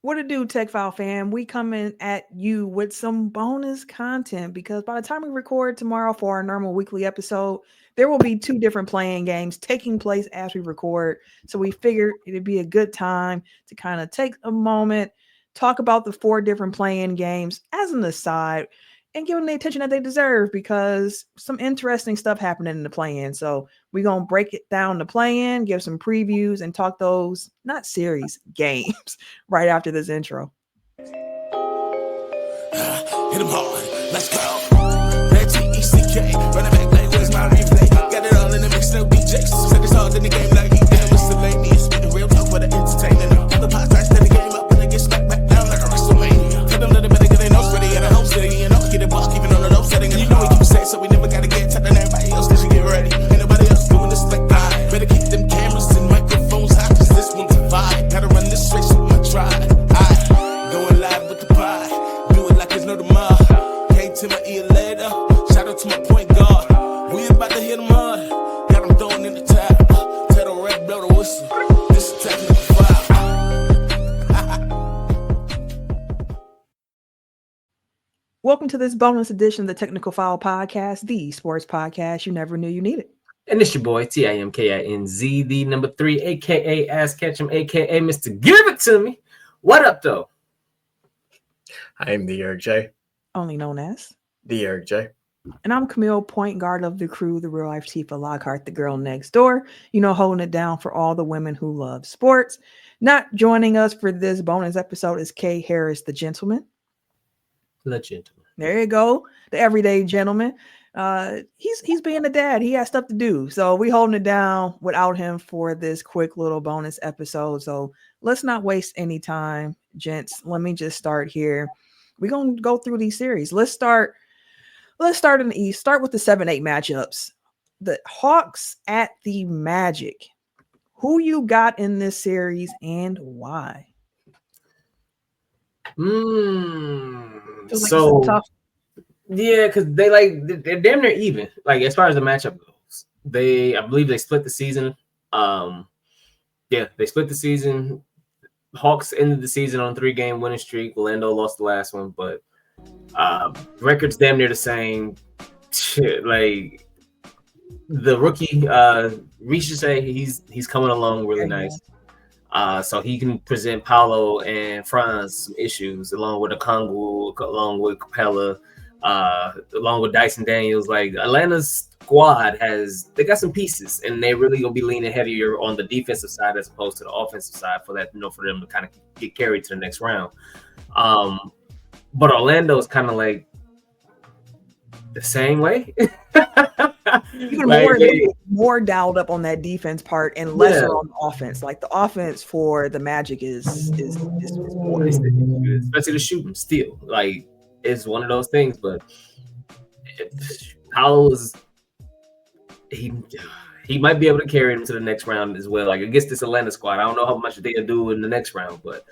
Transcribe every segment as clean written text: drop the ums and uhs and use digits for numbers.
What it do, Tech File fam? We coming at you with some bonus content because by the time we record tomorrow for our normal weekly episode, there will be two different playing games taking place as we record. So we figured it'd be a good time to kind of take a moment, talk about the four different playing games as an aside, and give them the attention that they deserve because some interesting stuff happening in the play-in. So we're gonna break it down the play-in, give some previews, and talk those not series games right after this intro. Hit 'em hard, let's go. That TECK, running back like where's my replay? Got it all in the mix, no DJs. Said it's hard in the game like damn, miscellaneous. Spitting real talk for the entertainment. All the podcasts that the game up and they get smacked back down like a WrestleMania. Tell them that they better get their nose ready at a home city. You know, get it block even on the low setting. And you know we keep saying so we never gotta get tapped on everybody else. Cause you get ready. Ain't nobody else doing this like I. Better keep them cameras and microphones hot. Cause this one's a vibe. Gotta run this race with my tribe. Going live with the pie. Do it like there's no tomorrow. Came to my ear later. Shout out to my point guard. We about to hit them hard. Got them throwing in the tap. Tell the red blow the whistle. This is technical foul. Welcome to this bonus edition of the Technical Foul Podcast, the sports podcast you never knew you needed. And it's your boy, TIMKINZ, the number 3, a.k.a. Ass Ketchum, a.k.a. Mr. Give It To Me. What up, though? I am the Eric J. Only known as The Eric J. And I'm Camille, point guard of the crew, the real life Tifa Lockhart, the girl next door. You know, holding it down for all the women who love sports. Not joining us for this bonus episode is Kay Harris, the gentleman. The gentleman. There you go, the everyday gentleman. He's being a dad. He has stuff to do, so we holding it down without him for this quick little bonus episode. So let's not waste any time, gents. Let me just start here. We're gonna go through these series. Let's start in the East. Start with the 7-8 matchups. The Hawks at the Magic. Who you got in this series and why? So yeah, because they're damn near even. Like as far as the matchup goes, I believe they split the season. They split the season. Hawks ended the season on a 3-game winning streak. Orlando lost the last one, but record's damn near the same. Shit, like the rookie, Riche, he's coming along really nice. So he can present Paolo and Franz some issues along with Okongwu, along with Capella, along with Dyson Daniels. Like Atlanta's squad they got some pieces, and they're really gonna be leaning heavier on the defensive side as opposed to the offensive side for that, for them to kind of get carried to the next round. But Orlando is kind of like the same way. Even more dialed up on that defense part and lesser on the offense. Like the offense for the Magic is more, especially the shooting. Still, like it's one of those things. But Paolo's he might be able to carry them to the next round as well. Like against this Atlanta squad, I don't know how much they'll do in the next round, but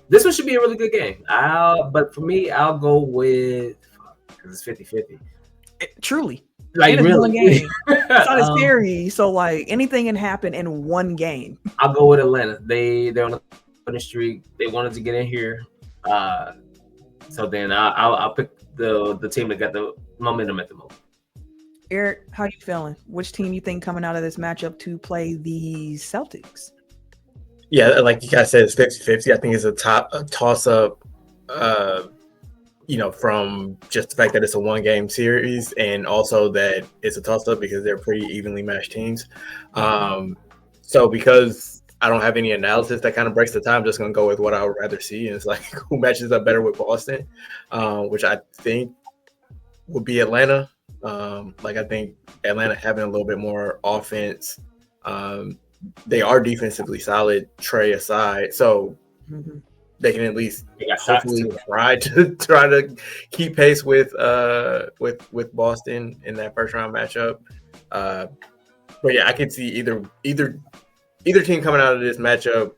this one should be a really good game. But for me, I'll go with because it's 50-50. Truly. Like it's really, one game. It's not a series, so like anything can happen in one game. I'll go with Atlanta. They're on a winning streak. They wanted to get in here, so then I'll pick the team that got the momentum at the moment. Eric, how you feeling? Which team you think coming out of this matchup to play the Celtics? Yeah, like you guys said, it's 50-50. I think it's a toss-up, from just the fact that it's a one-game series and also that it's a toss-up because they're pretty evenly matched teams. So because I don't have any analysis that kind of breaks the tie, I'm just going to go with what I would rather see. And it's like who matches up better with Boston, which I think would be Atlanta. I think Atlanta having a little bit more offense. They are defensively solid, Trey aside. So they can at least hopefully try to keep pace with Boston in that first round matchup. But yeah, I could see either team coming out of this matchup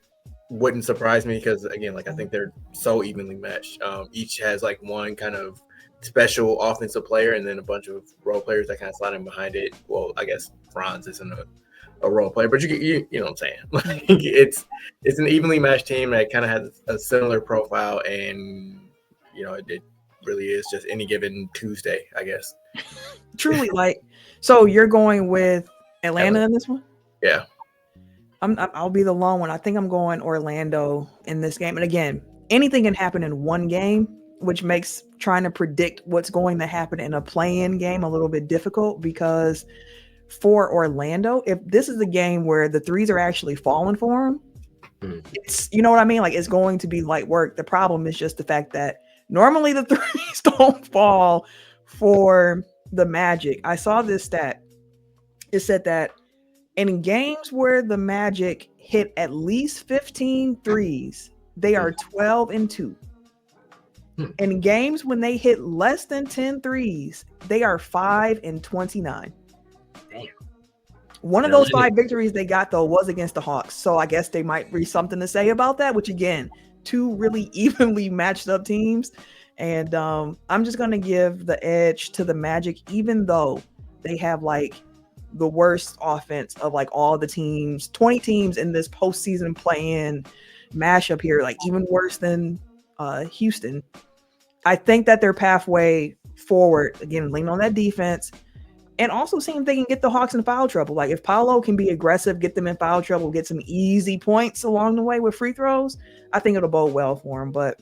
wouldn't surprise me because again, like I think they're so evenly matched. Each has like one kind of special offensive player and then a bunch of role players that kind of slide in behind it. Well, I guess Franz isn't a role player, but you know what I'm saying. Like it's an evenly matched team that kind of has a similar profile, and it really is just any given Tuesday, I guess. Truly, like, so you're going with Atlanta in this one? Yeah. I'll be the lone one. I think I'm going Orlando in this game. And again, anything can happen in one game, which makes trying to predict what's going to happen in a play-in game a little bit difficult, because for Orlando, if this is a game where the threes are actually falling for them, it's, you know what I mean? Like, it's going to be light work. The problem is just the fact that normally the threes don't fall for the Magic. I saw this stat. It said that in games where the Magic hit at least 15 threes, they are 12-2. In games when they hit less than 10 threes, they are 5-29. Damn. One of those 5 victories they got, though, was against the Hawks. So I guess they might be something to say about that, which, again, 2 really evenly matched up teams. And I'm just going to give the edge to the Magic, even though they have, like, the worst offense of, like, all the teams, 20 teams in this postseason play-in mashup here, like, even worse than Houston. I think that their pathway forward, again, lean on that defense, and also seeing if they can get the Hawks in foul trouble. Like, if Paolo can be aggressive, get them in foul trouble, get some easy points along the way with free throws, I think it'll bode well for him. But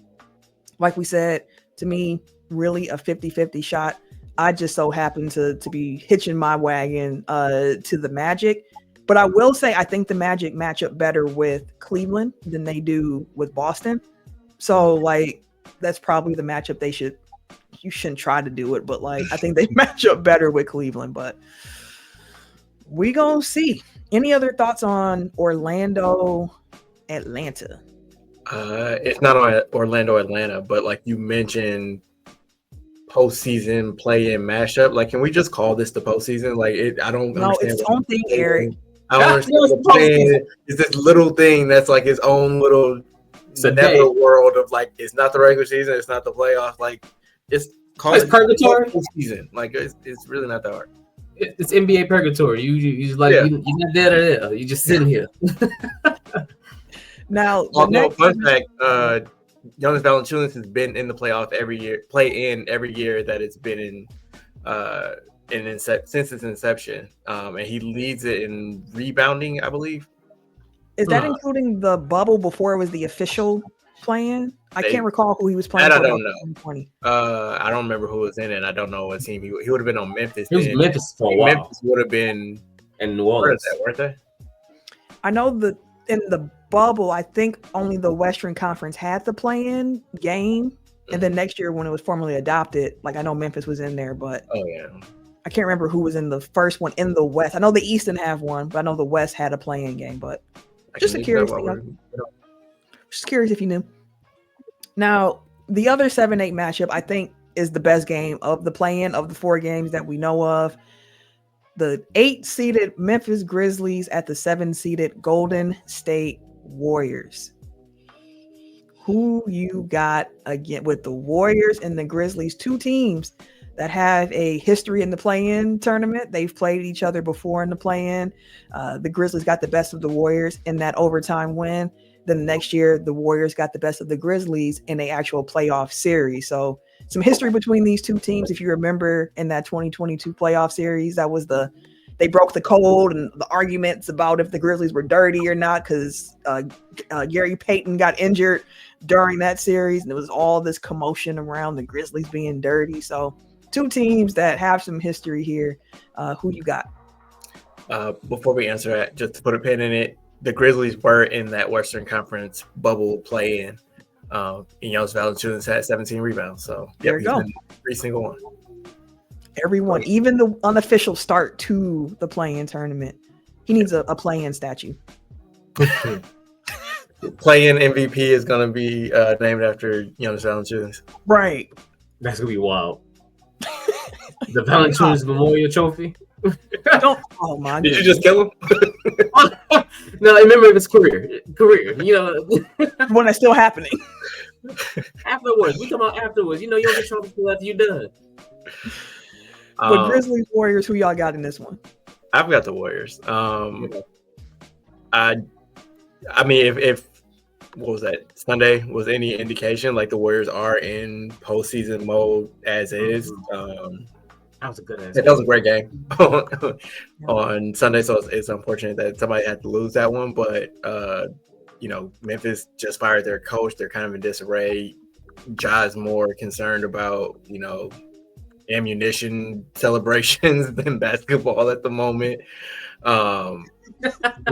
like we said, to me, really a 50-50 shot. I just so happen to be hitching my wagon to the Magic. But I will say I think the Magic match up better with Cleveland than they do with Boston. So, like, that's probably the matchup you shouldn't try to do it, but, like, I think they match up better with Cleveland. But we gonna see. Any other thoughts on Orlando, Atlanta? It's not on Orlando, Atlanta, but like you mentioned, postseason play-in mashup. Like, can we just call this the postseason? Like, I don't understand. It's its own thing, Eric. I don't understand what the plan. It's this little thing that's like its own little nether world of, like, it's not the regular season, it's not the playoffs. Like, it's called purgatory season. Like, it's really not that hard. It's NBA purgatory. You like you're not there or there. You just sitting here. Now, fun fact: Jonas Valanciunas has been in the playoff every year, every year that it's been in since its inception, and he leads it in rebounding, I believe. Is that including the bubble before it was the official plan? I can't recall who he was playing. I don't know. I don't remember who was in it. I don't know what team he would have been on. Memphis. He was Memphis for a while. Memphis would have been in New Orleans, weren't they? I know in the bubble, I think only the Western Conference had the play-in game, and then next year when it was formally adopted, like, I know Memphis was in there, but I can't remember who was in the first one in the West. I know the East didn't have one, but I know the West had a play-in game. But just curious if you knew. Now, the other 7-8 matchup, I think, is the best game of the play-in of the 4 games that we know of. The 8-seeded Memphis Grizzlies at the 7-seeded Golden State Warriors. Who you got again with the Warriors and the Grizzlies? 2 teams that have a history in the play-in tournament. They've played each other before in the play-in. The Grizzlies got the best of the Warriors in that overtime win. Then the next year, the Warriors got the best of the Grizzlies in an actual playoff series. So some history between these 2 teams. If you remember in that 2022 playoff series, that was they broke the code and the arguments about if the Grizzlies were dirty or not, because Gary Payton got injured during that series. And there was all this commotion around the Grizzlies being dirty. So 2 teams that have some history here. Who you got? Before we answer that, just to put a pin in it, the Grizzlies were in that Western Conference bubble play-in. And Jonas Valanciunas had 17 rebounds. So there you go. Every single one. Everyone, even the unofficial start to the play-in tournament. He needs a play-in statue. Play-in MVP is going to be named after Jonas Valanciunas. Right. That's going to be wild. The Valanciunas Memorial Trophy. Oh my Did you just kill him? No, remember it's career. You know, when it's still happening. Afterwards, we come out afterwards. You know, you don't get trophy until after you're done. But Grizzlies Warriors, who y'all got in this one? I've got the Warriors. I mean, if what was that Sunday was any indication, like the Warriors are in postseason mode as is. That was a good ass. That was a great game on Sunday, so it's unfortunate that somebody had to lose that one. But Memphis just fired their coach; they're kind of in disarray. Ja's more concerned about ammunition celebrations than basketball at the moment. They're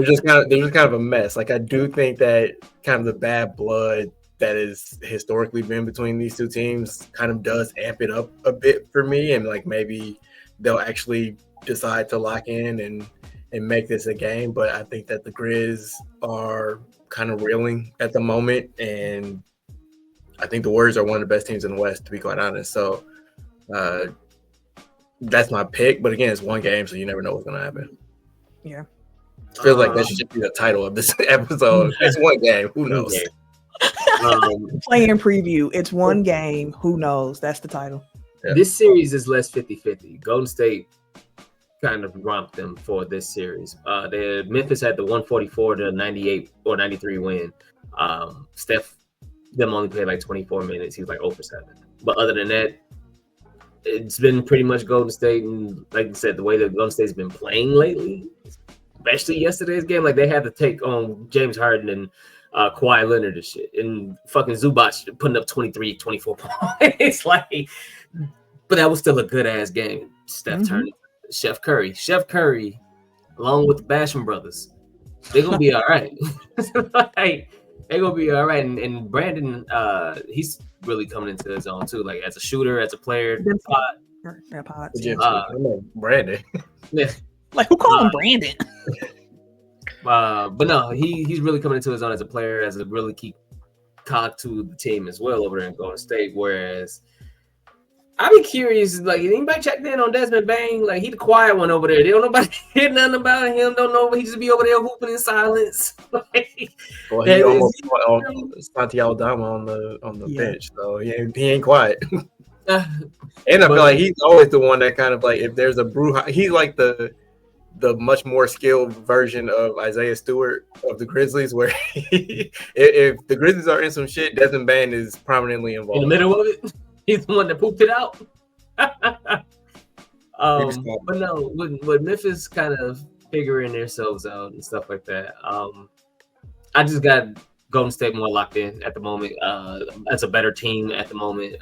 just kind of a mess. Like I do think that kind of the bad blood that has historically been between these two teams kind of does amp it up a bit for me, and like maybe they'll actually decide to lock in and make this a game. But I think that the Grizz are kind of reeling at the moment, and I think the Warriors are one of the best teams in the West, to be quite honest. So that's my pick. But again, it's one game, so you never know what's going to happen. Yeah. It feels like that should just be the title of this episode. It's one game. Who knows? Playing preview. It's one game. Who knows? That's the title. Yeah. This series is less 50-50. Golden State kind of romped them for this series. Memphis had the 144 to 98 or 93 win. Steph, them only played like 24 minutes. He was like 0 for 7. But other than that, it's been pretty much Golden State. And like you said, the way that Golden State's been playing lately, especially yesterday's game, like they had to take on James Harden and Kawhi Leonard and shit. And fucking Zubac putting up 23, 24 points. But that was still a good-ass game. Steph turned Chef Curry, along with the Basham brothers, they're going to be all right. They're going to be all right. And Brandon, he's really coming into his own, too. Like, as a shooter, as a player. Brandon. Yeah. Like, who called him Brandon? But no, he's really coming into his own as a player, as a really key cog to the team as well over there in Golden State. Whereas I'd be curious, like, anybody checked in on Desmond Bain? Like, he the quiet one over there. They don't nobody hear nothing about him. Don't know. He just be over there hooping in silence. Well, he almost Santi Aldama on the bench, so he ain't quiet. And I feel like he's always the one that kind of like, if there's a he's like the much more skilled version of Isaiah Stewart of the Grizzlies, where if the Grizzlies are in some shit, Desmond Bain is prominently involved. In the middle of it? He's the one that pooped it out. But no, with Memphis kind of figuring themselves out and stuff like that, I just got Golden State more locked in at the moment. As a better team at the moment.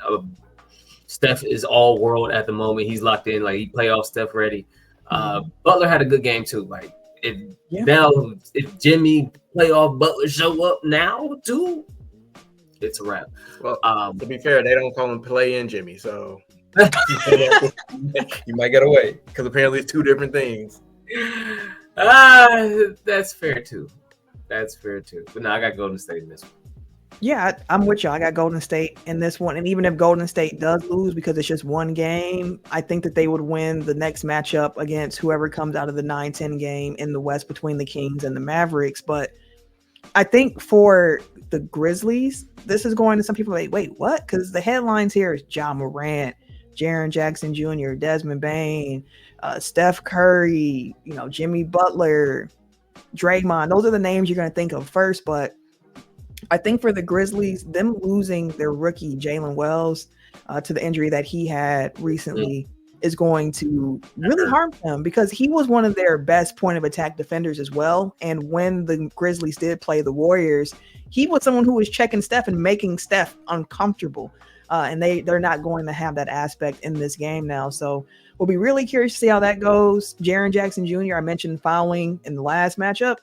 Steph is all world at the moment. He's locked in. Like, he playoff Steph ready. Butler had a good game too. Like, if Jimmy playoff Butler show up now too, it's a wrap. Well, to be fair, they don't call him play in Jimmy, so you might get away because apparently it's two different things. That's fair too. But no, I got Golden State in this one. Yeah, I'm with you. I got Golden State in this one. And even if Golden State does lose because it's just one game, I think that they would win the next matchup against whoever comes out of the 9-10 game in the West between the Kings and the Mavericks. But I think for the Grizzlies, this is going to some people like, wait, what? Because the headlines here is Ja Morant, Jaren Jackson Jr., Desmond Bain, Steph Curry, Jimmy Butler, Draymond. Those are the names you're going to think of first. But I think for the Grizzlies, them losing their rookie Jalen Wells to the injury that he had recently is going to really harm them, because he was one of their best point of attack defenders as well. And when the Grizzlies did play the Warriors, he was someone who was checking Steph and making Steph uncomfortable. And they're not going to have that aspect in this game now. So we'll be really curious to see how that goes. Jaren Jackson Jr., I mentioned fouling in the last matchup.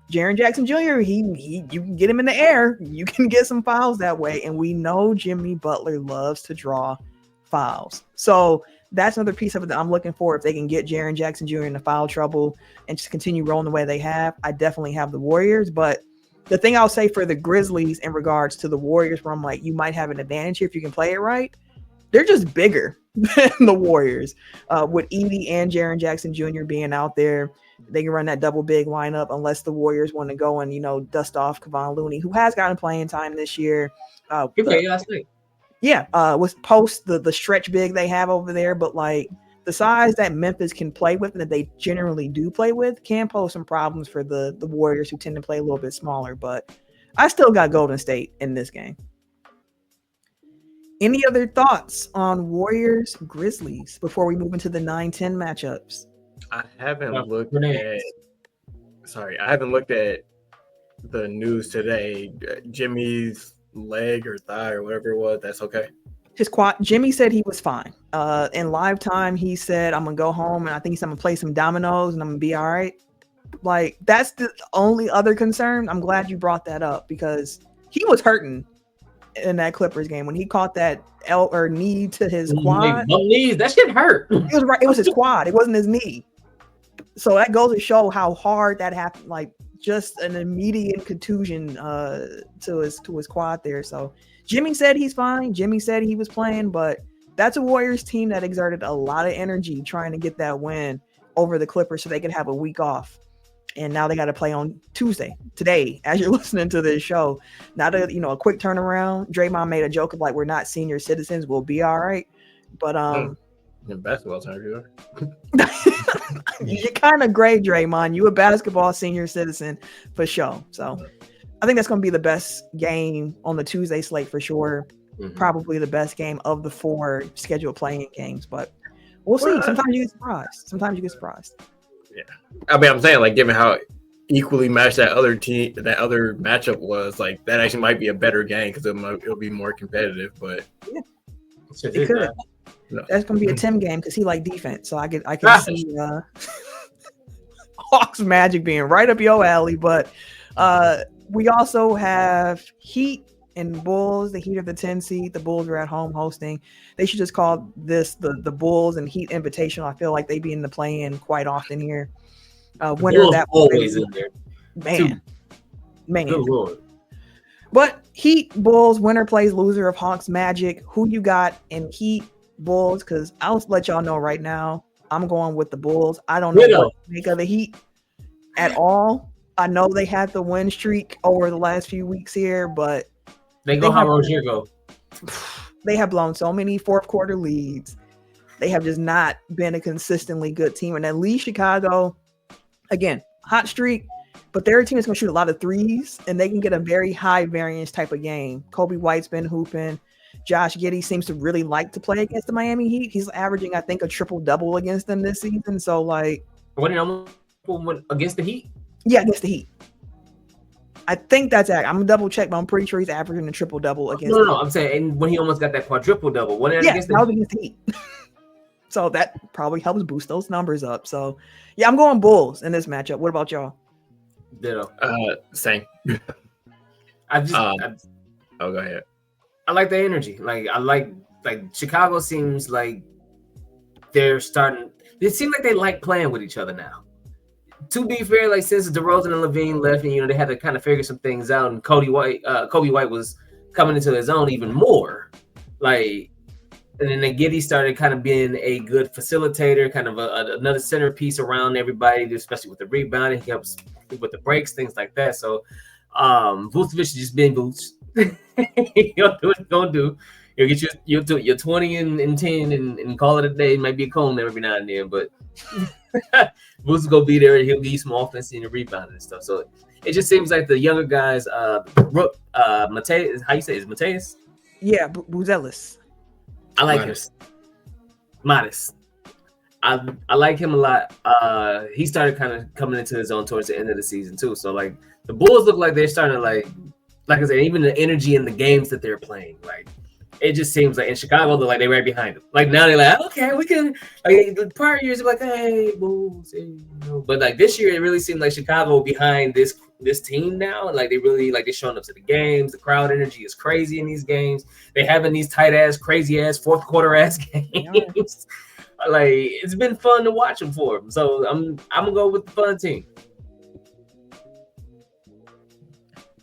Jaren Jackson Jr., you can get him in the air. You can get some fouls that way. And we know Jimmy Butler loves to draw fouls. So that's another piece of it that I'm looking for. If they can get Jaren Jackson Jr. into foul trouble and just continue rolling the way they have, I definitely have the Warriors. But the thing I'll say for the Grizzlies in regards to the Warriors, where I'm like, you might have an advantage here if you can play it right, they're just bigger than the Warriors. With Edie and Jaren Jackson Jr. being out there, they can run that double big lineup unless the Warriors want to go and, dust off Kevon Looney, who has gotten playing time this year. He played last night. Yeah, was post the stretch big they have over there, but like the size that Memphis can play with and that they generally do play with can pose some problems for the Warriors who tend to play a little bit smaller. But I still got Golden State in this game. Any other thoughts on Warriors Grizzlies before we move into the 9-10 matchups? I haven't looked at the news today. Jimmy's leg or thigh or whatever it was, that's okay. His quad. Jimmy said he was fine. In live time, he said, "I'm gonna go home and I think he's gonna play some dominoes and I'm gonna be all right." Like, that's the only other concern. I'm glad you brought that up because he was hurting in that Clippers game when he caught that knee to his quad. Knees, that shit hurt. It was right. It was his quad. It wasn't his knee. So that goes to show how hard that happened. Like, just an immediate contusion to his quad there. So Jimmy said he's fine. Jimmy said he was playing, but that's a Warriors team that exerted a lot of energy trying to get that win over the Clippers so they could have a week off. And now they got to play on Tuesday, today, as you're listening to this show. Not a quick turnaround. Draymond made a joke of like, we're not senior citizens. We'll be all right. But in basketball terms, you are. you're kind of gray, Draymond. You a basketball senior citizen for sure. So I think that's going to be the best game on the Tuesday slate for sure. Mm-hmm. Probably the best game of the 4 scheduled playing games. But we'll see. Sometimes you get surprised. Yeah, I mean, I'm saying, like, given how equally matched that other matchup was, like, that actually might be a better game because it'll be more competitive. But yeah, it could. No. That's gonna be a Tim game because he like defense, so I can see Hawks Magic being right up your alley. But we also have Heat and Bulls. The Heat are the 10 seed. The Bulls are at home hosting. They should just call this the Bulls and Heat Invitational. I feel like they be in the play-in quite often here. Winner Bulls that always in there. Man. Good Lord. But Heat Bulls, winner plays loser of Hawks Magic. Who you got in Heat Bulls? Because I'll let y'all know right now. I'm going with the Bulls. I don't know what to make of the Heat at all. I know they had the win streak over the last few weeks here, but they go how Rozier go. They have blown so many fourth quarter leads. They have just not been a consistently good team. And at least Chicago, again, hot streak, but they're a team that's going to shoot a lot of threes, and they can get a very high variance type of game. Kobe White's been hooping. Josh Giddey seems to really like to play against the Miami Heat. He's averaging, I think, a triple-double against them this season. So, like... What against the Heat? Yeah, against the Heat. I think that's it. I'm going to double-check, but I'm pretty sure he's averaging a triple-double against No, I'm saying when he almost got that quadruple-double. What against the Heat. So that probably helps boost those numbers up. So, yeah, I'm going Bulls in this matchup. What about y'all? Ditto. Same. go ahead. I like the energy. Like Chicago seems like they're starting. It seems like they like playing with each other now. To be fair, like since DeRozan and Levine left, and they had to kind of figure some things out, and Kobe White was coming into his own even more. Like, and then Giddey started kind of being a good facilitator, kind of another centerpiece around everybody, especially with the rebounding. He helps with the breaks, things like that. So, Vucevic just been Vuce. He'll do what he's gonna do. He'll get you your 20 and 10 and call it a day. It might be a cone every now and then, but Vuce gonna be there and he'll give you some offense and rebounding and stuff. So it just seems like the younger guys, Mateus, how you say it? Is Mateus? Yeah, Buzelis. I like him. Modest. I like him a lot. He started kind of coming into his own towards the end of the season too. So like the Bulls look like they're starting to like I said, even the energy in the games that they're playing, like it just seems like in Chicago they're like they're right behind them. Like now they're like, okay, we can. Like the prior years, they're like, hey, Bulls, but like this year, it really seemed like Chicago behind this team now. And like they really like they're showing up to the games. The crowd energy is crazy in these games. They having these tight ass, crazy ass fourth quarter ass games. Yeah. Like it's been fun to watch them for them. So I'm gonna go with the fun team.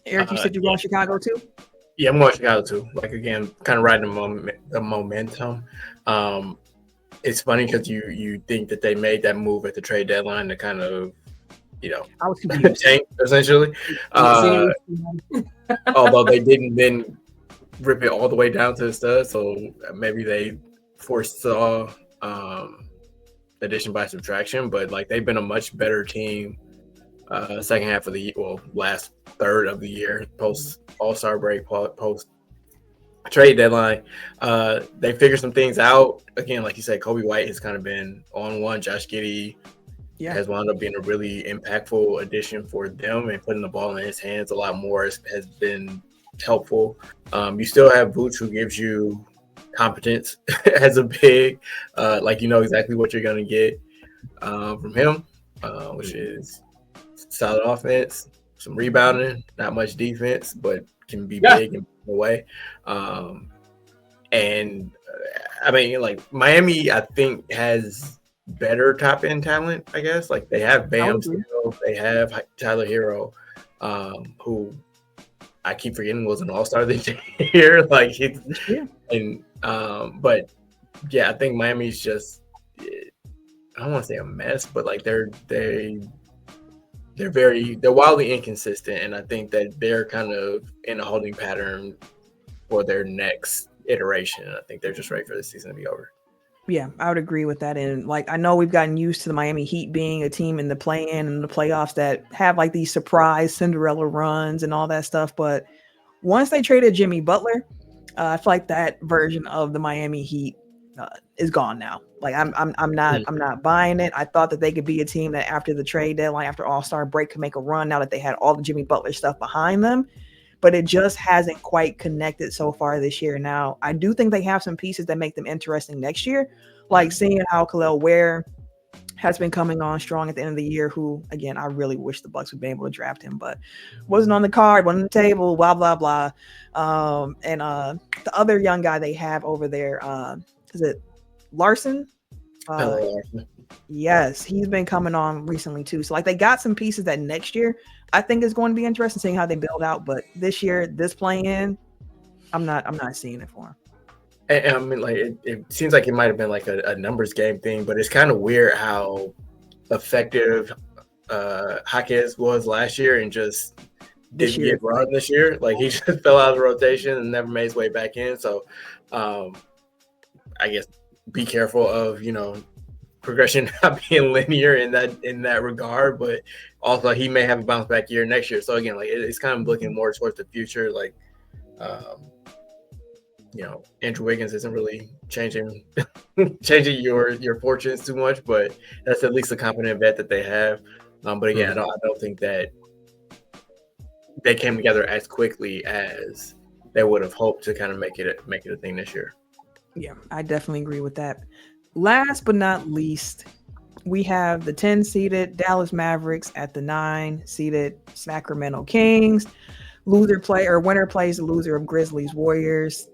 Eric, you said you want Chicago too? Yeah, I'm going Chicago too. Like again, kind of riding the momentum. It's funny because you think that they made that move at the trade deadline to kind of, I was confused. tank essentially. Although they didn't then rip it all the way down to the stud, so maybe they foresaw addition by subtraction, but like they've been a much better team second half of the year, well, last third of the year, post All-Star break, post trade deadline. They figured some things out. Again, like you said, Kobe White has kind of been on one. Josh Giddey has wound up being a really impactful addition for them, and putting the ball in his hands a lot more has been helpful. You still have Vooch, who gives you competence as a big, like you know exactly what you're going to get from him, which is solid offense, some rebounding, not much defense, but can be big in a way. And I mean, like Miami, I think has better top end talent. I guess like they have Bam still, they have Tyler Hero, who I keep forgetting was an all-star this year. Like and but yeah, I think Miami's just, I don't want to say a mess, but like they're wildly inconsistent, and I think that they're kind of in a holding pattern for their next iteration. I think they're just ready for the season to be over. Yeah, I would agree with that. And like, I know we've gotten used to the Miami Heat being a team in the play-in and the playoffs that have like these surprise Cinderella runs and all that stuff. But once they traded Jimmy Butler, I feel like that version of the Miami Heat is gone now. Like I'm not buying it. I thought that they could be a team that after the trade deadline, after All-Star break, could make a run now that they had all the Jimmy Butler stuff behind them. But it just hasn't quite connected so far this year. Now, I do think they have some pieces that make them interesting next year, like seeing how Khalil Ware has been coming on strong at the end of the year, who, again, I really wish the Bucks would be able to draft him, but wasn't on the card, wasn't on the table, blah, blah, blah. And the other young guy they have over there, is it Larson? Yes, he's been coming on recently too. So like they got some pieces that next year I think is going to be interesting seeing how they build out. But this year, this play-in, I'm not seeing it for him. And I mean, like it seems like it might have been like a numbers game thing, but it's kind of weird how effective Jaquez was last year and just didn't get run this year. Like he just fell out of the rotation and never made his way back in. So I guess be careful of, you know, progression not being linear in that regard, but also he may have a bounce back year next year. So again, like it's kind of looking more towards the future. Like, you know, Andrew Wiggins isn't really changing your fortunes too much, but that's at least a competent vet that they have. But again, I don't think that they came together as quickly as they would have hoped to kind of make it a thing this year. Yeah, I definitely agree with that. Last but not least, we have the 10-seeded Dallas Mavericks at the 9-seeded Sacramento Kings. Winner plays the loser of Grizzlies Warriors.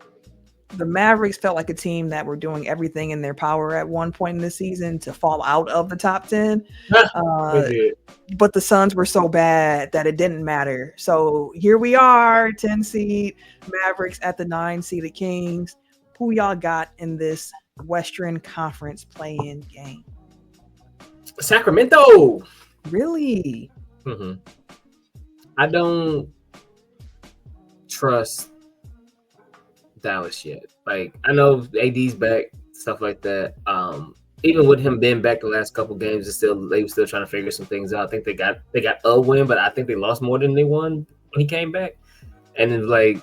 The Mavericks felt like a team that were doing everything in their power at one point in the season to fall out of the top 10. But the Suns were so bad that it didn't matter. So here we are, 10-seed Mavericks at the 9-seeded Kings. Who y'all got in this Western Conference play-in game? Sacramento. Really? I don't trust Dallas yet. Like, I know AD's back, stuff like that. Even with him being back the last couple games, they were still trying to figure some things out. I think they got a win, but I think they lost more than they won when he came back. And then like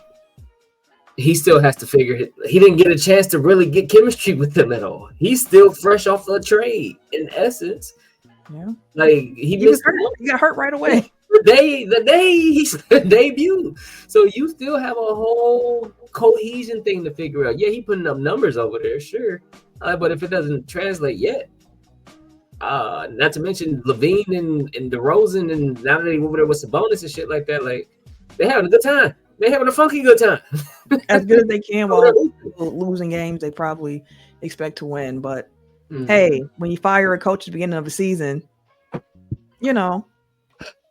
he still has to figure he didn't get a chance to really get chemistry with them at all. He's still fresh off the trade, in essence. Yeah. Like he got hurt right away. The day he debuted. So you still have a whole cohesion thing to figure out. Yeah, he putting up numbers over there, sure. But if it doesn't translate yet, not to mention Levine and DeRozan, and now that they over there with Sabonis and shit like that, like they're having a good time. They're having a funky good time. As good as they can while losing games they probably expect to win. But hey, when you fire a coach at the beginning of the season, you know,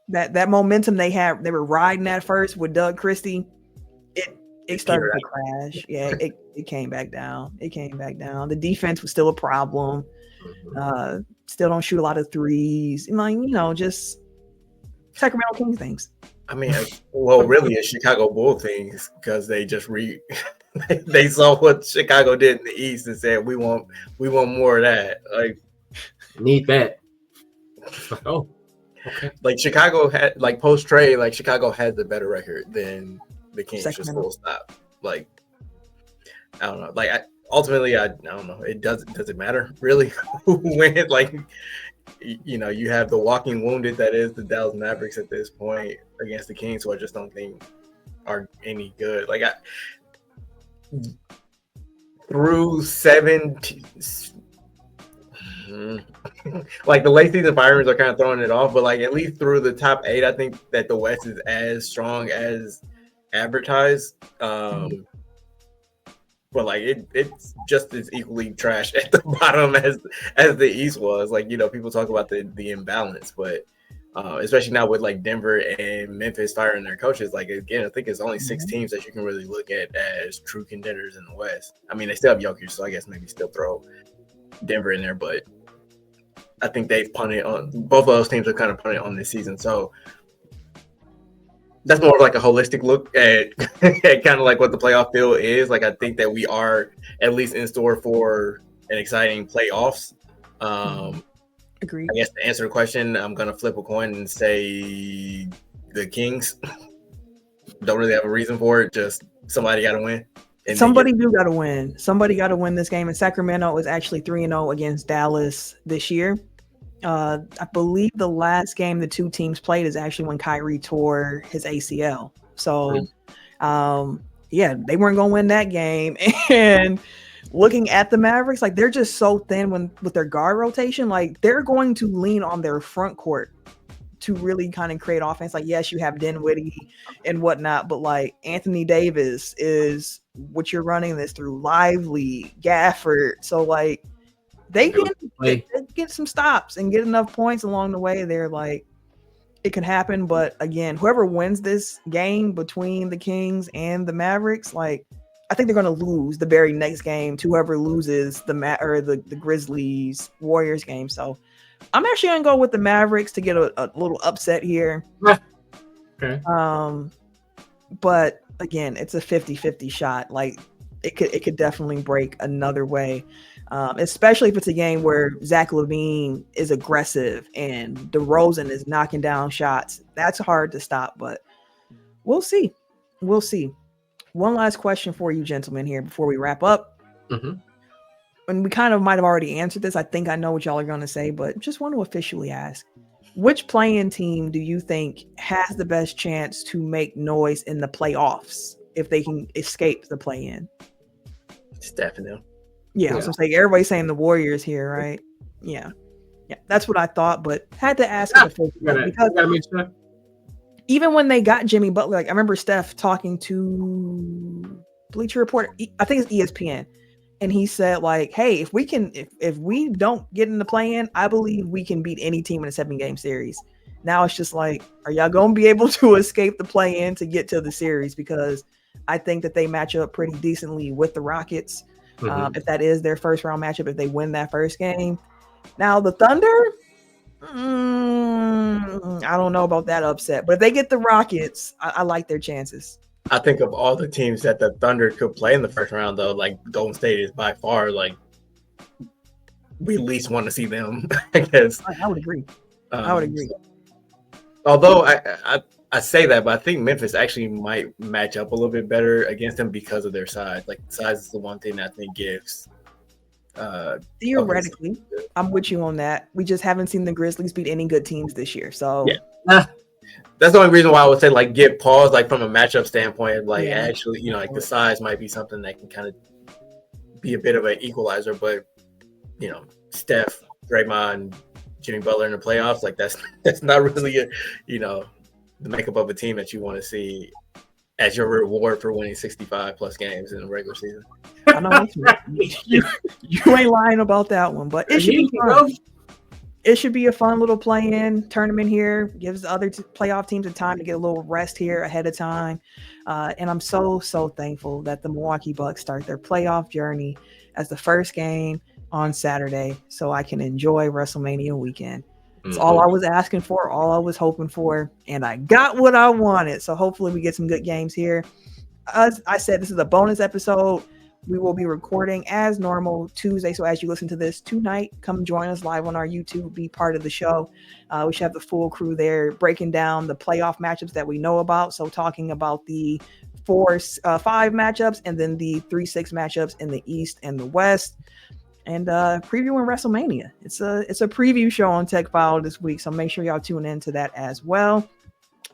that momentum they had, they were riding at first with Doug Christie. It started to crash. Yeah, it came back down. It came back down. The defense was still a problem. Still don't shoot a lot of threes. Like, you know, just Sacramento Kings things. I mean, well, really, it's Chicago Bull things because they just they saw what Chicago did in the East and said we want more of that. Like, Need that. Oh, okay. Like Chicago had like post trade, like Chicago had the better record than the Kings. Just Sacramento. full stop. Like I don't know. Like ultimately, I don't know. It does it matter really who wins? Like you have the walking wounded that is the Dallas Mavericks at this point against the Kings, who I just don't think are any good. Like through 7. Like the late season firings are kind of throwing it off, but like at least through the top 8, I think that the West is as strong as advertised. But like it's just as equally trash at the bottom as the East was. Like people talk about the imbalance, but especially now with like Denver and Memphis firing their coaches, like again, I think it's only 6 teams that you can really look at as true contenders in the West. I mean, they still have Jokic, so I guess maybe still throw Denver in there, but I think they've punted on both of those teams have kind of punted on this season. So that's more of like a holistic look at kind of like what the playoff field is. Like I think that we are at least in store for an exciting playoffs. Agreed. I guess to answer the question, I'm gonna flip a coin and say the Kings. Don't really have a reason for it. Just somebody got to win. Somebody got to win. Somebody got to win this game. And Sacramento is actually 3-0 against Dallas this year. I believe the last game the two teams played is actually when Kyrie tore his ACL. So, yeah, they weren't going to win that game. And looking at the Mavericks, like they're just so thin with their guard rotation. Like they're going to lean on their front court to really kind of create offense. Like, yes, you have Dinwiddie and whatnot, but like Anthony Davis is what you're running this through. Lively, Gafford. So like they get some stops and get enough points along the way. They're like, it could happen. But again, whoever wins this game between the Kings and the Mavericks, like I think they're going to lose the very next game to whoever loses the Grizzlies Warriors game. So I'm actually going to go with the Mavericks to get a little upset here. Okay. But again, it's a 50-50 shot. Like it could definitely break another way. Especially if it's a game where Zach LaVine is aggressive and DeRozan is knocking down shots. That's hard to stop, but we'll see. We'll see. One last question for you gentlemen here before we wrap up. And we kind of might have already answered this. I think I know what y'all are going to say, but just want to officially ask, which play-in team do you think has the best chance to make noise in the playoffs if they can escape the play-in? Stefano. Yeah, so like everybody's saying the Warriors here, right? Yeah, that's what I thought, but had to ask because even when they got Jimmy Butler, like I remember Steph talking to Bleacher Report, I think it's ESPN, and he said like, "Hey, if we don't get in the play-in, I believe we can beat any team in a 7-game series." Now it's just like, are y'all gonna be able to escape the play-in to get to the series? Because I think that they match up pretty decently with the Rockets. If that is their first round matchup, if they win that first game. Now the Thunder, I don't know about that upset, but if they get the Rockets, I like their chances. I think of all the teams that the Thunder could play in the first round, though, like Golden State is by far like we at least want to see them. I guess I would agree. I would agree. Although I say that, but I think Memphis actually might match up a little bit better against them because of their size. Like size is the one thing that I think gives. Theoretically, I'm with you on that. We just haven't seen the Grizzlies beat any good teams this year. So yeah, that's the only reason why I would say like get pause, like from a matchup standpoint. Like actually, like the size might be something that can kind of be a bit of an equalizer. But Steph, Draymond, Jimmy Butler in the playoffs, like that's not really the makeup of a team that you want to see as your reward for winning 65 plus games in the regular season. I know you ain't lying about that one, but it should be fun. It should be a fun little play-in tournament here. Gives the other playoff teams a time to get a little rest here ahead of time. And I'm so thankful that the Milwaukee Bucks start their playoff journey as the first game on Saturday so I can enjoy WrestleMania weekend. It's all I was asking for, all I was hoping for, and I got what I wanted. So hopefully we get some good games here. As I said, this is a bonus episode. We will be recording as normal Tuesday. So as you listen to this tonight, come join us live on our YouTube, be part of the show. We should have the full crew there breaking down the playoff matchups that we know about. So talking about the 4-5 matchups and then the 3-6 matchups in the East and the West. And previewing WrestleMania. It's a preview show on Tech Foul this week. So make sure y'all tune into that as well.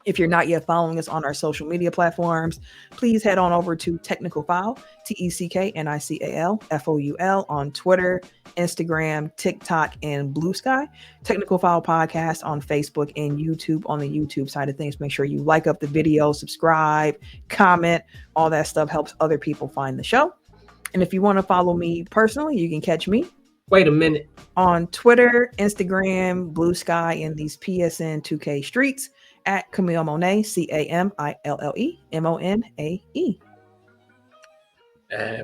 If you're not yet following us on our social media platforms, please head on over to Technical Foul, TECKNICAL FOUL on Twitter, Instagram, TikTok, and Blue Sky. Technical Foul Podcast on Facebook and YouTube. On the YouTube side of things, make sure you like up the video, subscribe, comment. All that stuff helps other people find the show. And if you want to follow me personally, you can catch me. Wait a minute. On Twitter, Instagram, Blue Sky, and these PSN 2K streets at Camille Monet, CAMILLEMONAE.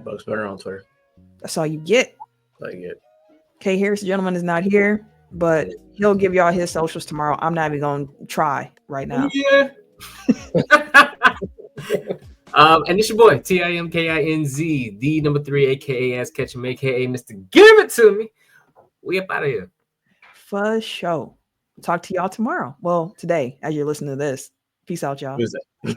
Bugs Bunny on Twitter. That's all you get. Like it. K Harris, the gentleman, is not here, but he'll give y'all his socials tomorrow. I'm not even going to try right now. Yeah. And it's your boy, TIMKINZ, the number 3, aka Ass Catch him, aka Mr. Give It To Me. We up out of here. For sure. Talk to y'all tomorrow. Well, today, as you're listening to this. Peace out, y'all. Who's that?